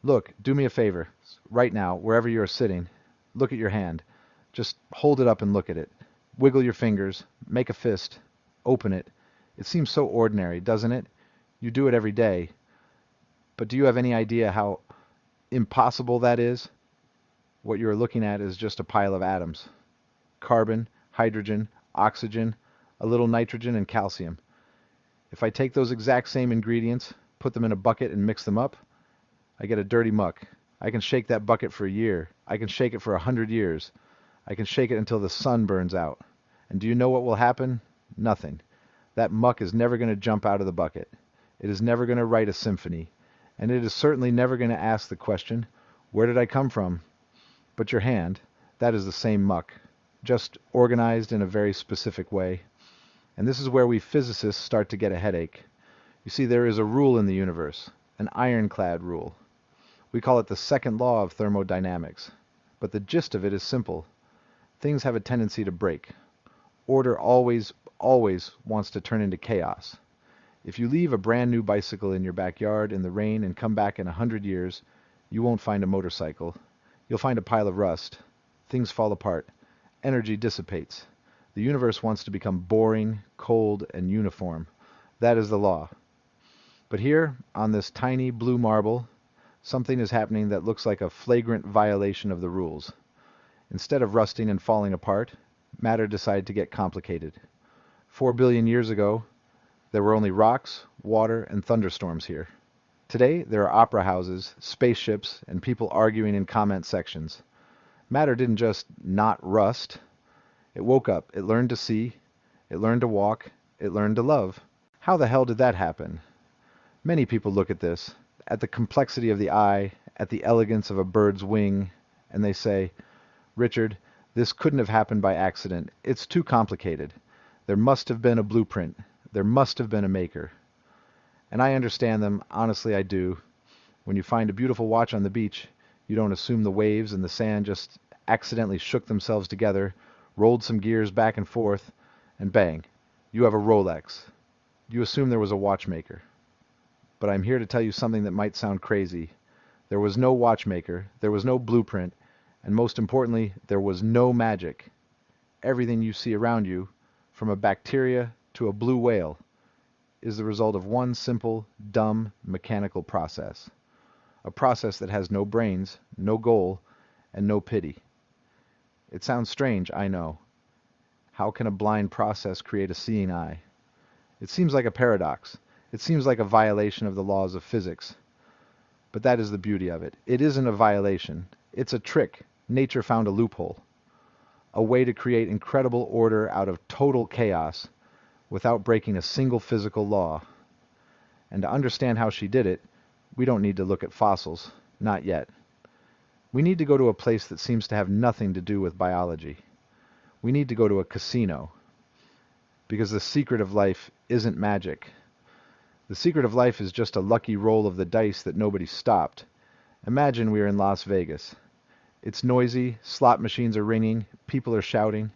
Look, do me a favor. Right now, wherever you're sitting, look at your hand. Just hold it up and look at it. Wiggle your fingers, make a fist, open it. It seems so ordinary, doesn't it? You do it every day. But do you have any idea how impossible that is? What you are looking at is just a pile of atoms. Carbon, hydrogen, oxygen, a little nitrogen, and calcium. If I take those exact same ingredients, put them in a bucket and mix them up, I get a dirty muck. I can shake that bucket for a year. I can shake it for 100 years. I can shake it until the sun burns out. And do you know what will happen? Nothing. That muck is never going to jump out of the bucket. It is never going to write a symphony. And it is certainly never going to ask the question, where did I come from? But your hand, that is the same muck, just organized in a very specific way. And this is where we physicists start to get a headache. You see, there is a rule in the universe, an ironclad rule. We call it the second law of thermodynamics. But the gist of it is simple. Things have a tendency to break. Order always, always wants to turn into chaos. If you leave a brand new bicycle in your backyard in the rain and come back in 100 years, you won't find a motorcycle. You'll find a pile of rust. Things fall apart. Energy dissipates. The universe wants to become boring, cold, and uniform. That is the law. But here, on this tiny blue marble, something is happening that looks like a flagrant violation of the rules. Instead of rusting and falling apart, matter decided to get complicated. 4 billion years ago, there were only rocks, water, and thunderstorms here. Today, there are opera houses, spaceships, and people arguing in comment sections. Matter didn't just not rust. It woke up. It learned to see. It learned to walk. It learned to love. How the hell did that happen? Many people look at this, at the complexity of the eye, at the elegance of a bird's wing, and they say, Richard, this couldn't have happened by accident. It's too complicated. There must have been a blueprint. There must have been a maker. And I understand them. Honestly, I do. When you find a beautiful watch on the beach, you don't assume the waves and the sand just accidentally shook themselves together, rolled some gears back and forth, and bang, you have a Rolex. You assume there was a watchmaker. But I'm here to tell you something that might sound crazy. There was no watchmaker, there was no blueprint, and most importantly, there was no magic. Everything you see around you, from a bacteria to a blue whale, is the result of one simple, dumb, mechanical process. A process that has no brains, no goal, and no pity. It sounds strange, I know. How can a blind process create a seeing eye? It seems like a paradox. It seems like a violation of the laws of physics. But that is the beauty of it. It isn't a violation. It's a trick. Nature found a loophole. A way to create incredible order out of total chaos without breaking a single physical law. And to understand how she did it, we don't need to look at fossils. Not yet. We need to go to a place that seems to have nothing to do with biology. We need to go to a casino. Because the secret of life isn't magic. The secret of life is just a lucky roll of the dice that nobody stopped. Imagine we are in Las Vegas. It's noisy, slot machines are ringing, people are shouting.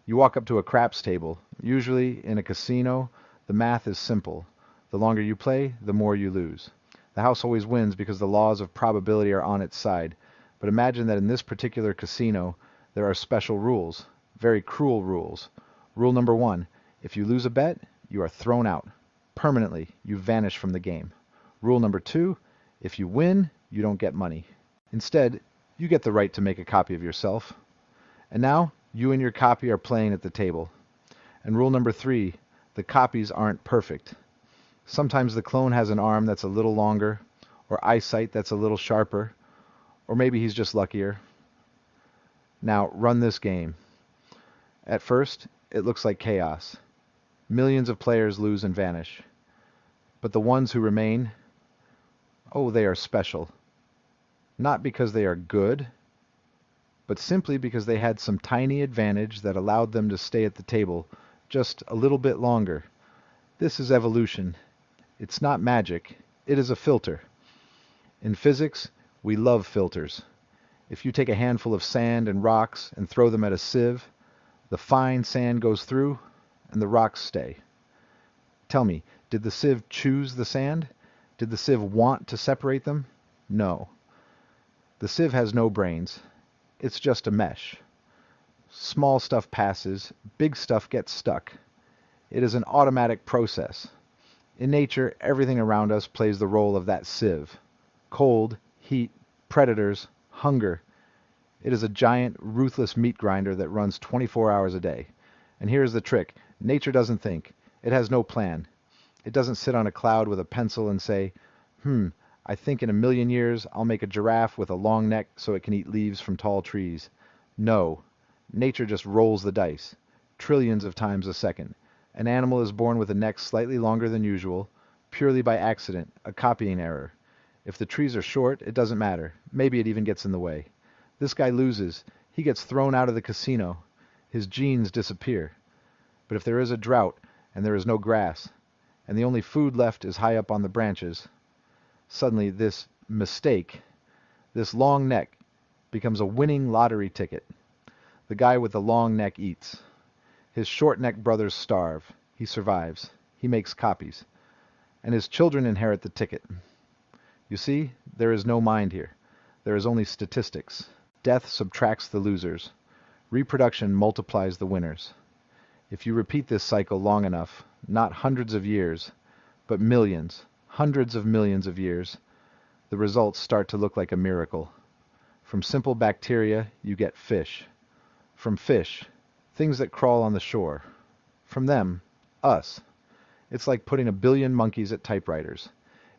You walk up to a craps table. Usually, in a casino, the math is simple. The longer you play, the more you lose. The house always wins because the laws of probability are on its side. But imagine that in this particular casino, there are special rules, very cruel rules. Rule number 1, if you lose a bet, you are thrown out. Permanently, you vanish from the game. Rule number 2, if you win, you don't get money. Instead, you get the right to make a copy of yourself. And now, you and your copy are playing at the table. And rule number 3, the copies aren't perfect. Sometimes the clone has an arm that's a little longer, or eyesight that's a little sharper, or maybe he's just luckier. Now, run this game. At first, it looks like chaos. Millions of players lose and vanish. But the ones who remain, oh, they are special. Not because they are good, but simply because they had some tiny advantage that allowed them to stay at the table just a little bit longer. This is evolution. It's not magic. It is a filter. In physics, we love filters. If you take a handful of sand and rocks and throw them at a sieve, the fine sand goes through and the rocks stay. Tell me, did the sieve choose the sand? Did the sieve want to separate them? No. The sieve has no brains. It's just a mesh. Small stuff passes, big stuff gets stuck. It is an automatic process. In nature, everything around us plays the role of that sieve. Cold, heat, predators, hunger. It is a giant, ruthless meat grinder that runs 24 hours a day. And here's the trick. Nature doesn't think. It has no plan. It doesn't sit on a cloud with a pencil and say, I think in 1,000,000 years I'll make a giraffe with a long neck so it can eat leaves from tall trees. No. Nature just rolls the dice. Trillions of times a second. An animal is born with a neck slightly longer than usual, purely by accident, a copying error. If the trees are short, it doesn't matter. Maybe it even gets in the way. This guy loses. He gets thrown out of the casino. His genes disappear. But if there is a drought, and there is no grass, and the only food left is high up on the branches, suddenly this mistake, this long neck, becomes a winning lottery ticket. The guy with the long neck eats. His short-necked brothers starve. He survives. He makes copies. And his children inherit the ticket. You see, there is no mind here. There is only statistics. Death subtracts the losers. Reproduction multiplies the winners. If you repeat this cycle long enough, not hundreds of years, but millions, hundreds of millions of years, the results start to look like a miracle. From simple bacteria, you get fish. From fish, things that crawl on the shore. From them, us. It's like putting 1 billion monkeys at typewriters.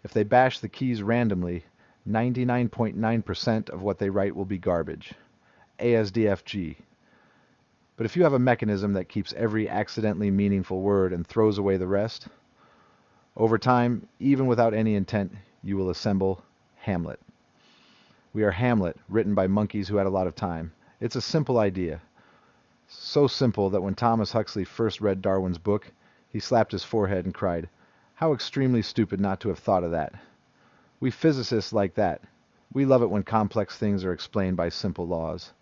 If they bash the keys randomly, 99.9% of what they write will be garbage. ASDFG. But if you have a mechanism that keeps every accidentally meaningful word and throws away the rest, over time, even without any intent, you will assemble Hamlet. We are Hamlet, written by monkeys who had a lot of time. It's a simple idea. So simple that when Thomas Huxley first read Darwin's book, he slapped his forehead and cried, "How extremely stupid not to have thought of that." We physicists like that. We love it when complex things are explained by simple laws.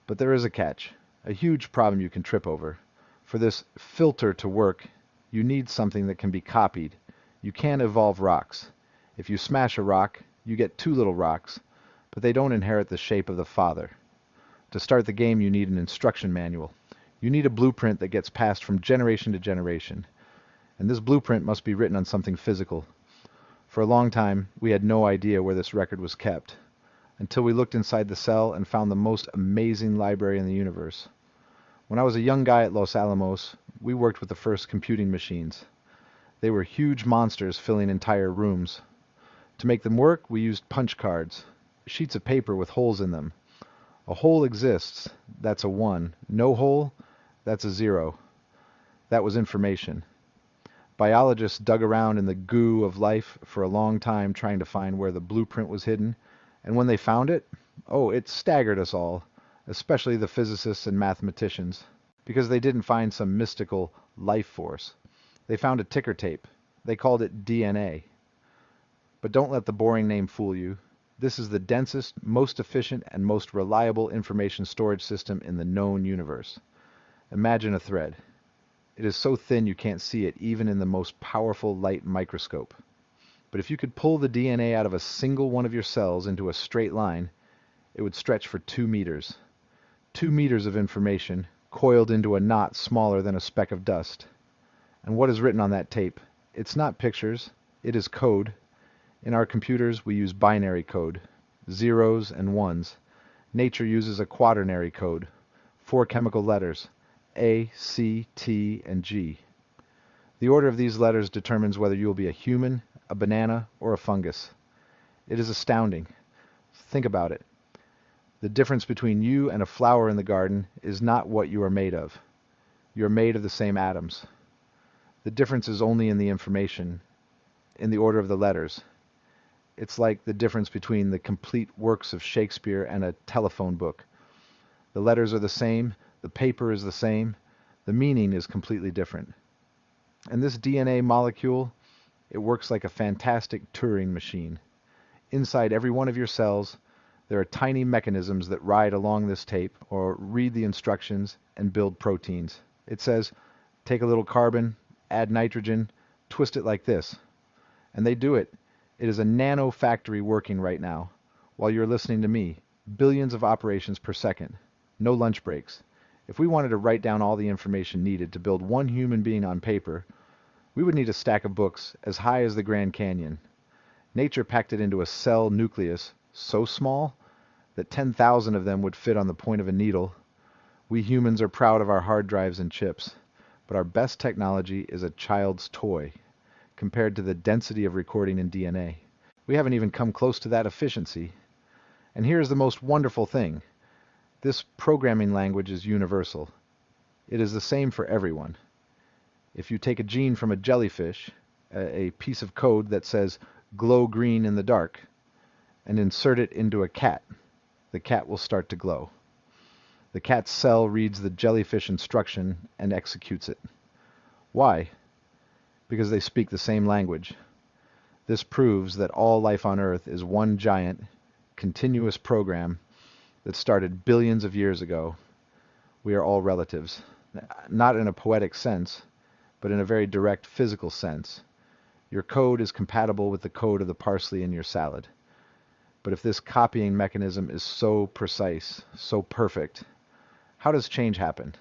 But there is a catch, a huge problem you can trip over. For this filter to work, you need something that can be copied. You can't evolve rocks. If you smash a rock, you get 2 little rocks, but they don't inherit the shape of the father. To start the game, you need an instruction manual. You need a blueprint that gets passed from generation to generation. And this blueprint must be written on something physical. For a long time, we had no idea where this record was kept, until we looked inside the cell and found the most amazing library in the universe. When I was a young guy at Los Alamos, we worked with the first computing machines. They were huge monsters filling entire rooms. To make them work, we used punch cards, sheets of paper with holes in them. A hole exists, that's a 1. No hole, that's a 0. That was information. Biologists dug around in the goo of life for a long time trying to find where the blueprint was hidden, and when they found it, it staggered us all, especially the physicists and mathematicians, because they didn't find some mystical life force. They found a ticker tape. They called it DNA. But don't let the boring name fool you. This is the densest, most efficient, and most reliable information storage system in the known universe. Imagine a thread. It is so thin you can't see it even in the most powerful light microscope. But if you could pull the DNA out of a single one of your cells into a straight line, it would stretch for 2 meters. 2 meters of information coiled into a knot smaller than a speck of dust. And what is written on that tape? It's not pictures, it is code. In our computers, we use binary code, 0s and 1s. Nature uses a quaternary code, 4 chemical letters, A, C, T, and G. The order of these letters determines whether you will be a human, a banana, or a fungus. It is astounding. Think about it. The difference between you and a flower in the garden is not what you are made of. You are made of the same atoms. The difference is only in the information, in the order of the letters. It's like the difference between the complete works of Shakespeare and a telephone book. The letters are the same, the paper is the same, the meaning is completely different. And this DNA molecule, it works like a fantastic Turing machine. Inside every one of your cells, there are tiny mechanisms that ride along this tape or read the instructions and build proteins. It says, take a little carbon, add nitrogen, twist it like this. And they do it. It is a nano factory working right now. while you're listening to me. Billions of operations per second. No lunch breaks. If we wanted to write down all the information needed to build one human being on paper, we would need a stack of books as high as the Grand Canyon. Nature packed it into a cell nucleus so small that 10,000 of them would fit on the point of a needle. We humans are proud of our hard drives and chips, but our best technology is a child's toy compared to the density of recording in DNA. We haven't even come close to that efficiency. And here's the most wonderful thing. This programming language is universal. It is the same for everyone. If you take a gene from a jellyfish, a piece of code that says glow green in the dark, and insert it into a cat, the cat will start to glow. The cat's cell reads the jellyfish instruction and executes it. Why? Because they speak the same language. This proves that all life on Earth is one giant, continuous program that started billions of years ago. We are all relatives. Not in a poetic sense, but in a very direct physical sense. Your code is compatible with the code of the parsley in your salad. But if this copying mechanism is so precise, so perfect, how does change happen?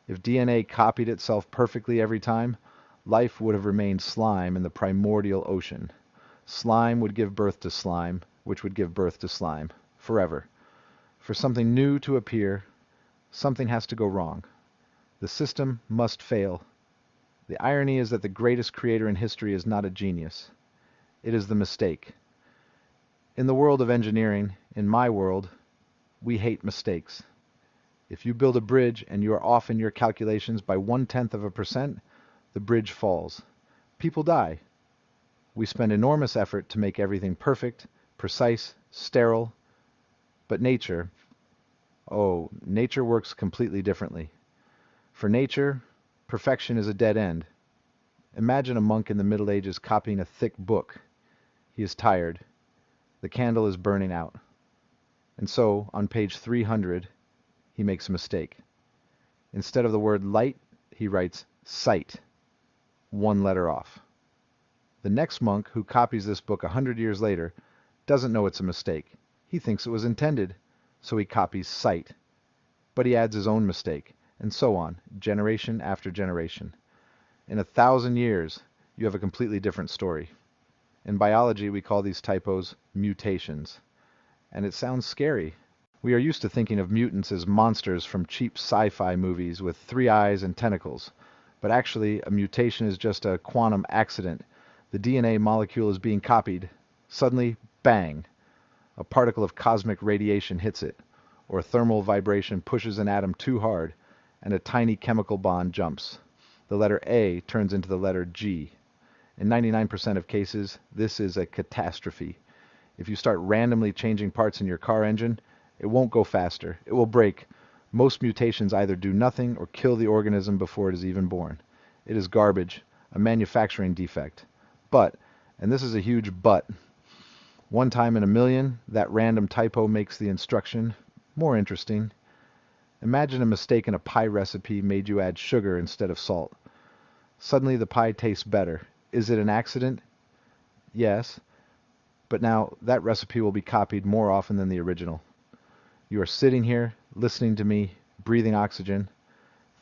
If DNA copied itself perfectly every time, life would have remained slime in the primordial ocean. Slime would give birth to slime, which would give birth to slime, forever. For something new to appear, something has to go wrong. The system must fail. The irony is that the greatest creator in history is not a genius. It is the mistake. In the world of engineering, in my world, we hate mistakes. If you build a bridge and you are off in your calculations by 0.1%, the bridge falls. People die. We spend enormous effort to make everything perfect, precise, sterile. But nature works completely differently. For nature, perfection is a dead end. Imagine a monk in the Middle Ages copying a thick book. He is tired. The candle is burning out. And so, on page 300, he makes a mistake. Instead of the word light, he writes sight, one letter off. The next monk who copies this book 100 years later doesn't know it's a mistake. He thinks it was intended, so he copies sight. But he adds his own mistake, and so on, generation after generation. In 1,000 years, you have a completely different story. In biology, we call these typos mutations. And it sounds scary. We are used to thinking of mutants as monsters from cheap sci-fi movies with 3 eyes and tentacles. But actually, a mutation is just a quantum accident. The DNA molecule is being copied. Suddenly, bang! A particle of cosmic radiation hits it, or a thermal vibration pushes an atom too hard, and a tiny chemical bond jumps. The letter A turns into the letter G. In 99% of cases, this is a catastrophe. If you start randomly changing parts in your car engine, it won't go faster. It will break. Most mutations either do nothing or kill the organism before it is even born. It is garbage, a manufacturing defect. But, and this is a huge but, one time in a million, that random typo makes the instruction more interesting. Imagine a mistake in a pie recipe made you add sugar instead of salt. Suddenly the pie tastes better. Is it an accident? Yes. But now that recipe will be copied more often than the original. You are sitting here, listening to me, breathing oxygen,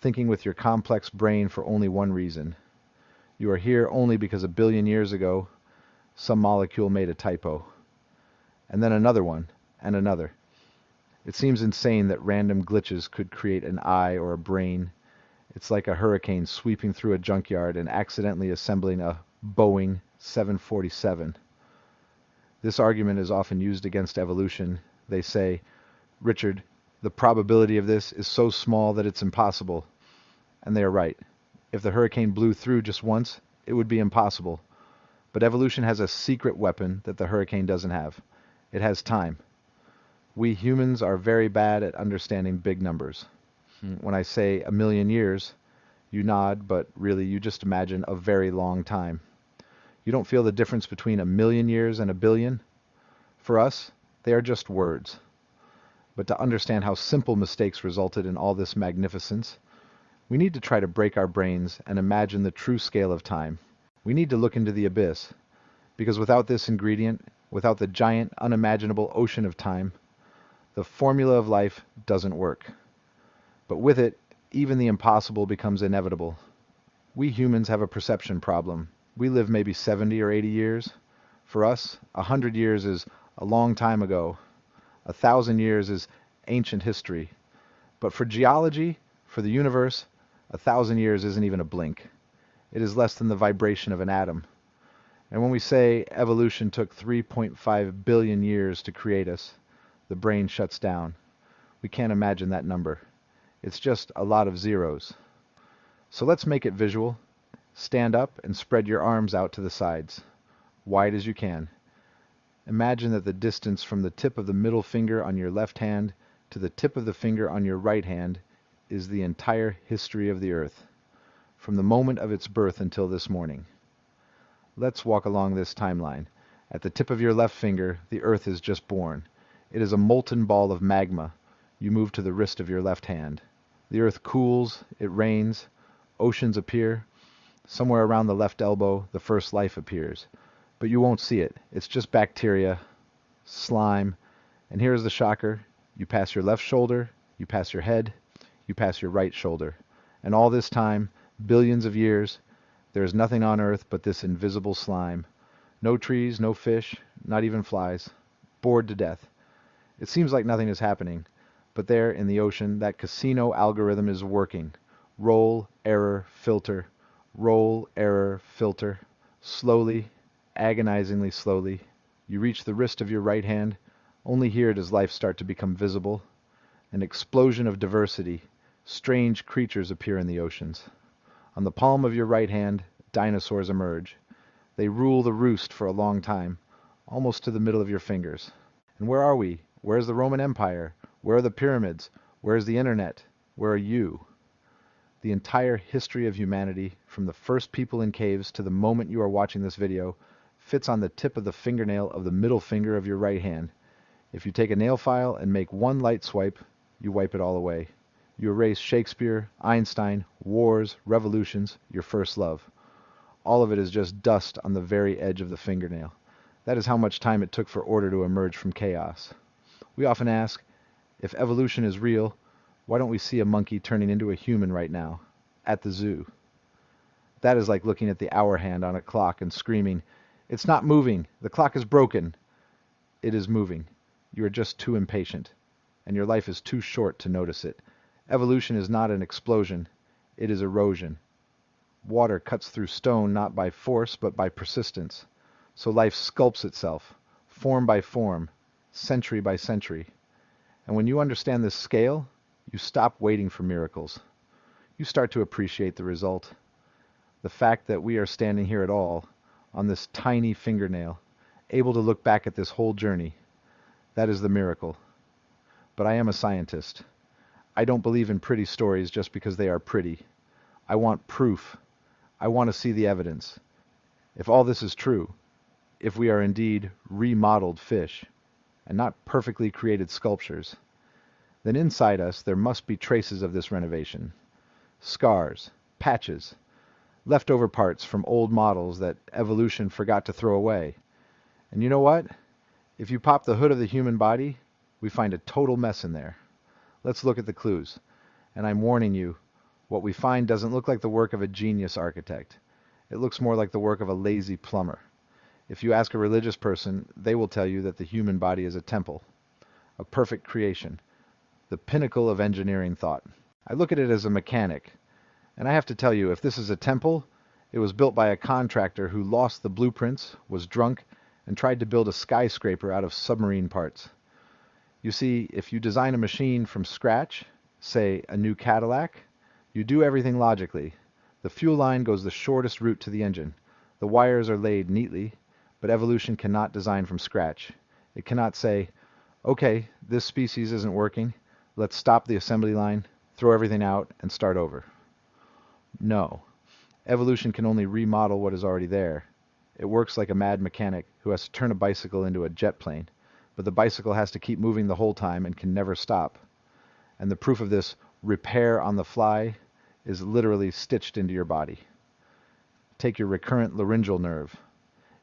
thinking with your complex brain for only one reason. You are here only because 1 billion years ago, some molecule made a typo. And then another one, and another. It seems insane that random glitches could create an eye or a brain. It's like a hurricane sweeping through a junkyard and accidentally assembling a Boeing 747. This argument is often used against evolution. They say, Richard, the probability of this is so small that it's impossible. And they are right. If the hurricane blew through just once, it would be impossible. But evolution has a secret weapon that the hurricane doesn't have. It has time. We humans are very bad at understanding big numbers. When I say 1 million years, you nod, but really you just imagine a very long time. You don't feel the difference between 1 million years and 1 billion? For us, they are just words. But to understand how simple mistakes resulted in all this magnificence, we need to try to break our brains and imagine the true scale of time. We need to look into the abyss, because without this ingredient, Without the giant, unimaginable ocean of time, the formula of life doesn't work. But with it, even the impossible becomes inevitable. We humans have a perception problem. We live maybe 70 or 80 years. For us, 100 years is a long time ago. 1,000 years is ancient history. But for geology, for the universe, 1,000 years isn't even a blink. It is less than the vibration of an atom. And when we say evolution took 3.5 billion years to create us, the brain shuts down. We can't imagine that number. It's just a lot of zeros. So let's make it visual. Stand up and spread your arms out to the sides, wide as you can. Imagine that the distance from the tip of the middle finger on your left hand to the tip of the finger on your right hand is the entire history of the Earth, from the moment of its birth until this morning. Let's walk along this timeline. At the tip of your left finger, the Earth is just born. It is a molten ball of magma. You move to the wrist of your left hand. The Earth cools, it rains, oceans appear. Somewhere around the left elbow, the first life appears. But you won't see it. It's just bacteria, slime, and here's the shocker. You pass your left shoulder, you pass your head, you pass your right shoulder. And all this time, billions of years, there is nothing on Earth but this invisible slime. No trees, no fish, not even flies. Bored to death. It seems like nothing is happening, but there in the ocean, that casino algorithm is working. Roll, error, filter. Roll, error, filter. Slowly, agonizingly slowly, you reach the wrist of your right hand. Only here does life start to become visible. An explosion of diversity. Strange creatures appear in the oceans. On the palm of your right hand, dinosaurs emerge. They rule the roost for a long time, almost to the middle of your fingers. And where are we? Where's the Roman Empire? Where are the pyramids? Where's the internet? Where are you? The entire history of humanity, from the first people in caves to the moment you are watching this video, fits on the tip of the fingernail of the middle finger of your right hand. If you take a nail file and make one light swipe, you wipe it all away. You erase Shakespeare, Einstein, wars, revolutions, your first love. All of it is just dust on the very edge of the fingernail. That is how much time it took for order to emerge from chaos. We often ask, if evolution is real, why don't we see a monkey turning into a human right now, at the zoo? That is like looking at the hour hand on a clock and screaming, "It's not moving! The clock is broken!" It is moving. You are just too impatient, and your life is too short to notice it. Evolution is not an explosion. It is erosion. Water cuts through stone not by force, but by persistence. So life sculpts itself, form by form, century by century. And when you understand this scale, you stop waiting for miracles. You start to appreciate the result. The fact that we are standing here at all, on this tiny fingernail, able to look back at this whole journey, that is the miracle. But I am a scientist. I don't believe in pretty stories just because they are pretty. I want proof. I want to see the evidence. If all this is true, if we are indeed remodeled fish, and not perfectly created sculptures, then inside us there must be traces of this renovation. Scars, patches, leftover parts from old models that evolution forgot to throw away. And you know what? If you pop the hood of the human body, we find a total mess in there. Let's look at the clues. And I'm warning you, what we find doesn't look like the work of a genius architect. It looks more like the work of a lazy plumber. If you ask a religious person, they will tell you that the human body is a temple, a perfect creation, the pinnacle of engineering thought. I look at it as a mechanic, and I have to tell you, if this is a temple, it was built by a contractor who lost the blueprints, was drunk, and tried to build a skyscraper out of submarine parts. You see, if you design a machine from scratch, say a new Cadillac, you do everything logically. The fuel line goes the shortest route to the engine. The wires are laid neatly, but evolution cannot design from scratch. It cannot say, okay, this species isn't working, let's stop the assembly line, throw everything out, and start over. No. Evolution can only remodel what is already there. It works like a mad mechanic who has to turn a bicycle into a jet plane, but the bicycle has to keep moving the whole time and can never stop. And the proof of this repair on the fly is literally stitched into your body. Take your recurrent laryngeal nerve.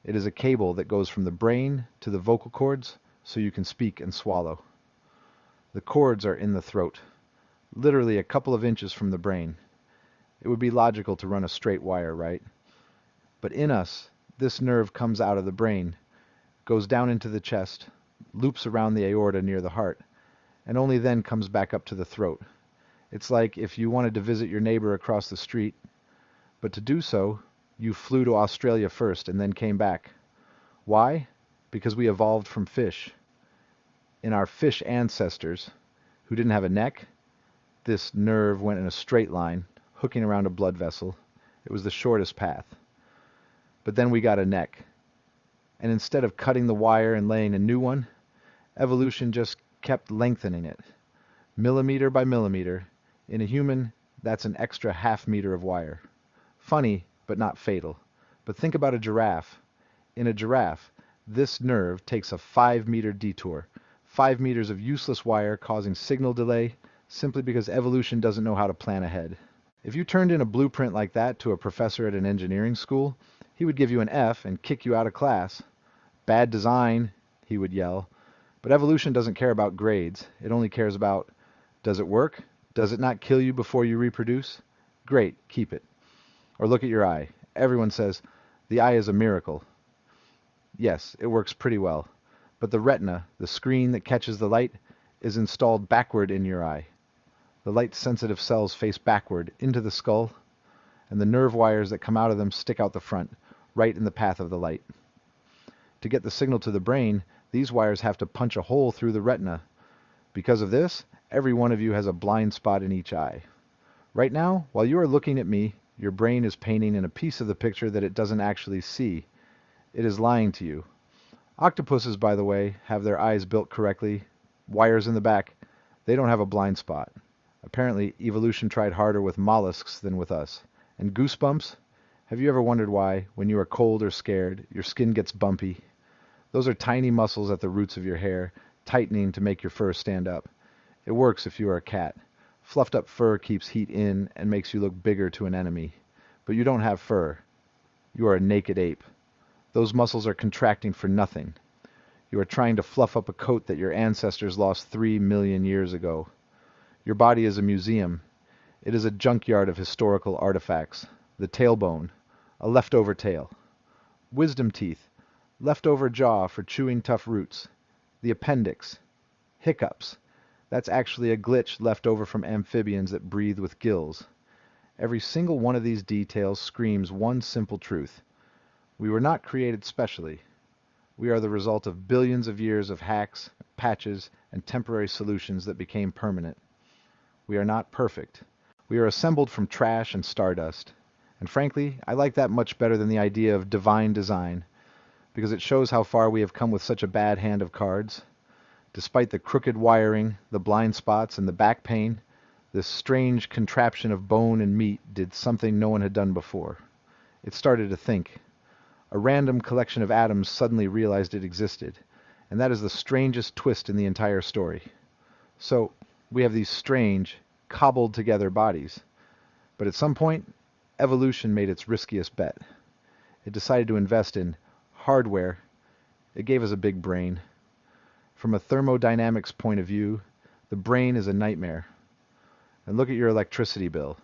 It is a cable that goes from the brain to the vocal cords so you can speak and swallow. The cords are in the throat, literally a couple of inches from the brain. It would be logical to run a straight wire, right? But in us, this nerve comes out of the brain, goes down into the chest, loops around the aorta near the heart, and only then comes back up to the throat. It's like if you wanted to visit your neighbor across the street, but to do so, you flew to Australia first and then came back. Why? Because we evolved from fish. In our fish ancestors, who didn't have a neck, this nerve went in a straight line, hooking around a blood vessel. It was the shortest path. But then we got a neck. And instead of cutting the wire and laying a new one, evolution just kept lengthening it. Millimeter by millimeter. In a human, that's an extra half meter of wire. Funny, but not fatal. But think about a giraffe. In a giraffe, this nerve takes a 5-meter detour. 5 meters of useless wire causing signal delay simply because evolution doesn't know how to plan ahead. If you turned in a blueprint like that to a professor at an engineering school, he would give you an F and kick you out of class. Bad design, he would yell. But evolution doesn't care about grades. It only cares about, does it work? Does it not kill you before you reproduce? Great, keep it. Or look at your eye. Everyone says, the eye is a miracle. Yes, it works pretty well. But the retina, the screen that catches the light, is installed backward in your eye. The light-sensitive cells face backward into the skull, and the nerve wires that come out of them stick out the front, right in the path of the light. To get the signal to the brain, these wires have to punch a hole through the retina. Because of this, every one of you has a blind spot in each eye. Right now, while you are looking at me, your brain is painting in a piece of the picture that it doesn't actually see. It is lying to you. Octopuses, by the way, have their eyes built correctly, wires in the back. They don't have a blind spot. Apparently, evolution tried harder with mollusks than with us. And goosebumps? Have you ever wondered why, when you are cold or scared, your skin gets bumpy? Those are tiny muscles at the roots of your hair, tightening to make your fur stand up. It works if you are a cat. Fluffed up fur keeps heat in and makes you look bigger to an enemy. But you don't have fur. You are a naked ape. Those muscles are contracting for nothing. You are trying to fluff up a coat that your ancestors lost 3 million years ago. Your body is a museum. It is a junkyard of historical artifacts. The tailbone, a leftover tail. Wisdom teeth, leftover jaw for chewing tough roots. The appendix, hiccups. That's actually a glitch left over from amphibians that breathe with gills. Every single one of these details screams one simple truth. We were not created specially. We are the result of billions of years of hacks, patches, and temporary solutions that became permanent. We are not perfect. We are assembled from trash and stardust. And frankly, I like that much better than the idea of divine design, because it shows how far we have come with such a bad hand of cards. Despite the crooked wiring, the blind spots, and the back pain, this strange contraption of bone and meat did something no one had done before. It started to think. A random collection of atoms suddenly realized it existed, and that is the strangest twist in the entire story. So, we have these strange, cobbled together bodies. But at some point, evolution made its riskiest bet. It decided to invest in hardware. It gave us a big brain. From a thermodynamics point of view, the brain is a nightmare. And look at your electricity bill.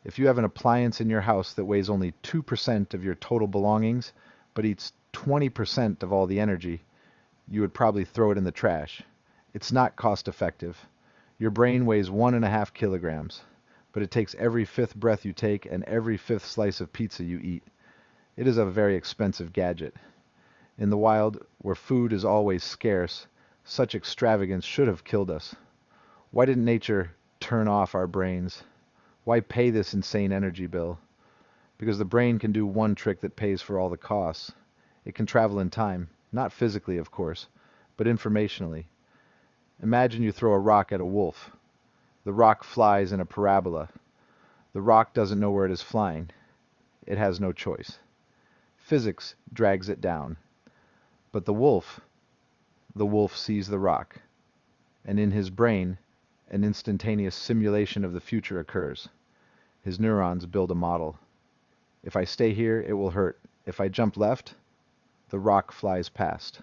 If you have an appliance in your house that weighs only 2% of your total belongings, but eats 20% of all the energy, you would probably throw it in the trash. It's not cost effective. Your brain weighs 1.5 kilograms, but it takes every 5th breath you take and every 5th slice of pizza you eat. It is a very expensive gadget. In the wild, where food is always scarce, such extravagance should have killed us. Why didn't nature turn off our brains? Why pay this insane energy bill? Because the brain can do one trick that pays for all the costs. It can travel in time, not physically, of course, but informationally. Imagine you throw a rock at a wolf. The rock flies in a parabola. The rock doesn't know where it is flying. It has no choice. Physics drags it down. But the wolf sees the rock. And in his brain, an instantaneous simulation of the future occurs. His neurons build a model. If I stay here, it will hurt. If I jump left, The rock flies past.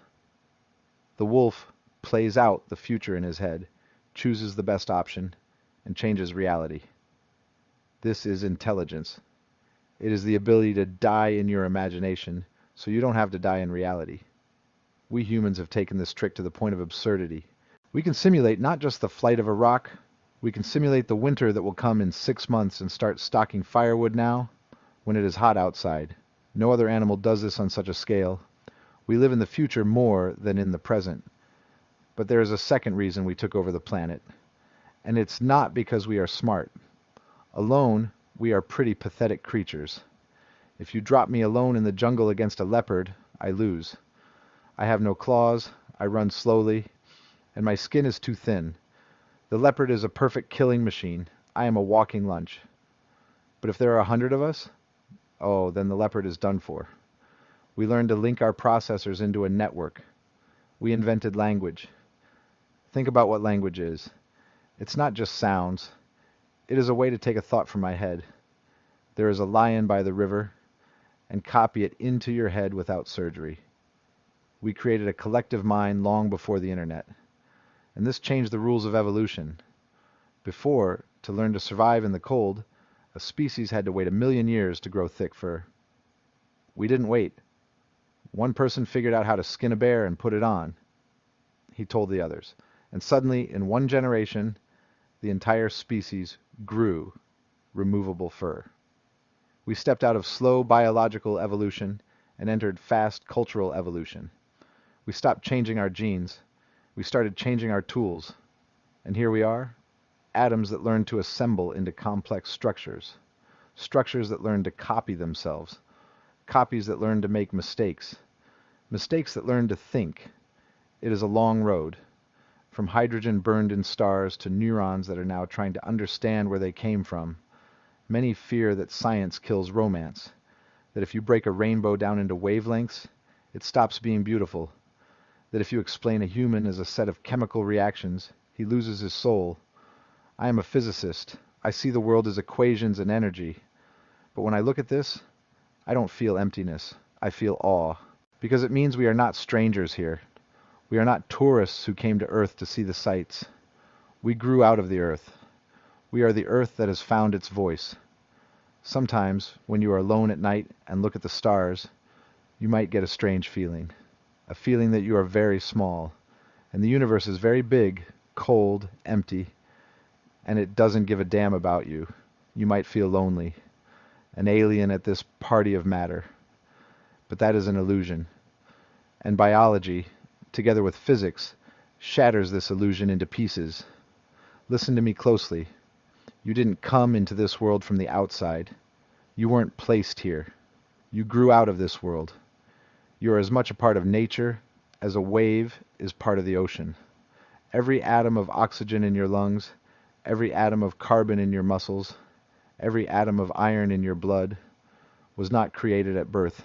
The wolf plays out the future in his head, chooses the best option, and changes reality. This is intelligence. It is the ability to die in your imagination so you don't have to die in reality. We humans have taken this trick to the point of absurdity. We can simulate not just the flight of a rock, we can simulate the winter that will come in 6 months and start stocking firewood now when it is hot outside. No other animal does this on such a scale. We live in the future more than in the present. But there is a second reason we took over the planet. And it's not because we are smart. Alone, we are pretty pathetic creatures. If you drop me alone in the jungle against a leopard, I lose. I have no claws, I run slowly, and my skin is too thin. The leopard is a perfect killing machine. I am a walking lunch. But if there are 100 of us, oh, then the leopard is done for. We learned to link our processors into a network. We invented language. Think about what language is. It's not just sounds. It is a way to take a thought from my head. There is a lion by the river, and copy it into your head without surgery. We created a collective mind long before the internet. And this changed the rules of evolution. Before, to learn to survive in the cold, a species had to wait 1,000,000 years to grow thick fur. We didn't wait. One person figured out how to skin a bear and put it on. He told the others. And suddenly, in one generation, the entire species grew removable fur. We stepped out of slow biological evolution and entered fast cultural evolution. We stopped changing our genes. We started changing our tools. And here we are, atoms that learn to assemble into complex structures. Structures that learn to copy themselves. Copies that learn to make mistakes. Mistakes that learn to think. It is a long road. From hydrogen burned in stars to neurons that are now trying to understand where they came from. Many fear that science kills romance. That if you break a rainbow down into wavelengths, it stops being beautiful. That if you explain a human as a set of chemical reactions, he loses his soul. I am a physicist. I see the world as equations and energy. But when I look at this, I don't feel emptiness. I feel awe. Because it means we are not strangers here. We are not tourists who came to Earth to see the sights. We grew out of the Earth. We are the Earth that has found its voice. Sometimes, when you are alone at night and look at the stars, you might get a strange feeling. A feeling that you are very small, and the universe is very big, cold, empty, and it doesn't give a damn about you. You might feel lonely, an alien at this party of matter. But that is an illusion. And biology, together with physics, shatters this illusion into pieces. Listen to me closely. You didn't come into this world from the outside. You weren't placed here. You grew out of this world. You are as much a part of nature as a wave is part of the ocean. Every atom of oxygen in your lungs, every atom of carbon in your muscles, every atom of iron in your blood was not created at birth.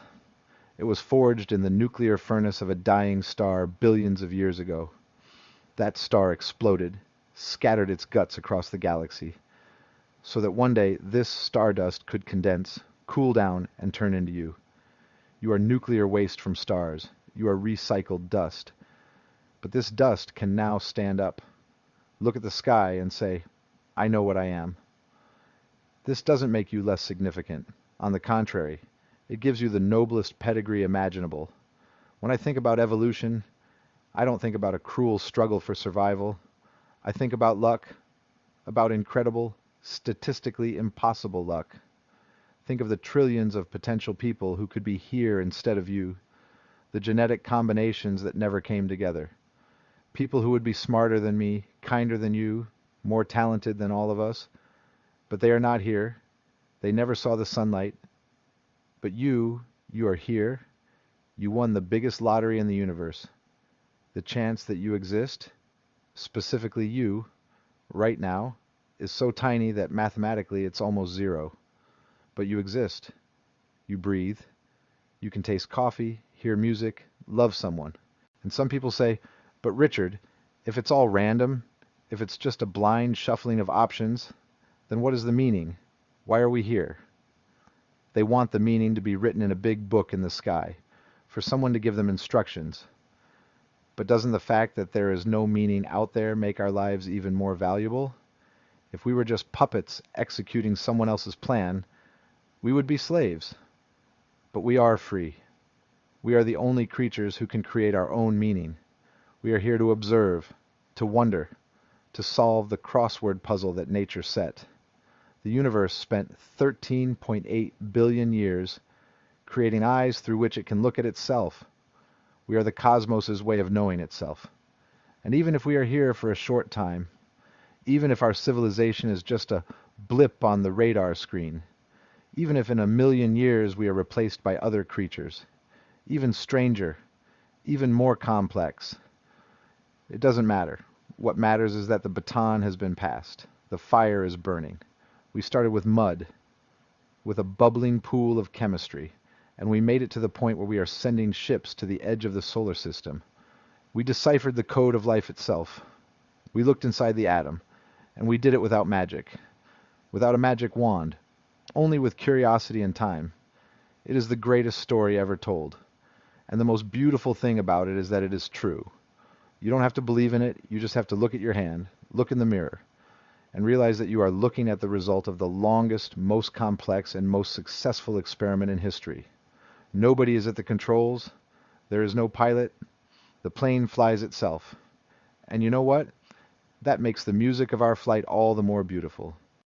It was forged in the nuclear furnace of a dying star billions of years ago. That star exploded, scattered its guts across the galaxy, so that one day this stardust could condense, cool down, and turn into you. You are nuclear waste from stars. You are recycled dust. But this dust can now stand up, look at the sky, and say, I know what I am. This doesn't make you less significant. On the contrary, it gives you the noblest pedigree imaginable. When I think about evolution, I don't think about a cruel struggle for survival. I think about luck, about incredible, statistically impossible luck. Think of the trillions of potential people who could be here instead of you, the genetic combinations that never came together. People who would be smarter than me, kinder than you, more talented than all of us, but they are not here. They never saw the sunlight. But you are here. You won the biggest lottery in the universe. The chance that you exist, specifically you, right now, is so tiny that mathematically it's almost zero. But you exist. You breathe. You can taste coffee, hear music, love someone. And some people say, but Richard, if it's all random, if it's just a blind shuffling of options, then what is the meaning? Why are we here? They want the meaning to be written in a big book in the sky. for someone to give them instructions. But doesn't the fact that there is no meaning out there make our lives even more valuable? If we were just puppets executing someone else's plan, we would be slaves. But we are free. We are the only creatures who can create our own meaning. We are here to observe, to wonder, to solve the crossword puzzle that nature set. The universe spent 13.8 billion years creating eyes through which it can look at itself. We are the cosmos's way of knowing itself. And even if we are here for a short time, even if our civilization is just a blip on the radar screen, even if in a million years we are replaced by other creatures, even stranger, even more complex, it doesn't matter. What matters is that the baton has been passed. The fire is burning. We started with mud, with a bubbling pool of chemistry, and we made it to the point where we are sending ships to the edge of the solar system. We deciphered the code of life itself. We looked inside the atom, and we did it without magic, without a magic wand, only with curiosity and time. It is the greatest story ever told. And the most beautiful thing about it is that it is true. You don't have to believe in it, you just have to look at your hand, look in the mirror, and realize that you are looking at the result of the longest, most complex, and most successful experiment in history. Nobody is at the controls. There is no pilot. The plane flies itself. And you know what? That makes the music of our flight all the more beautiful.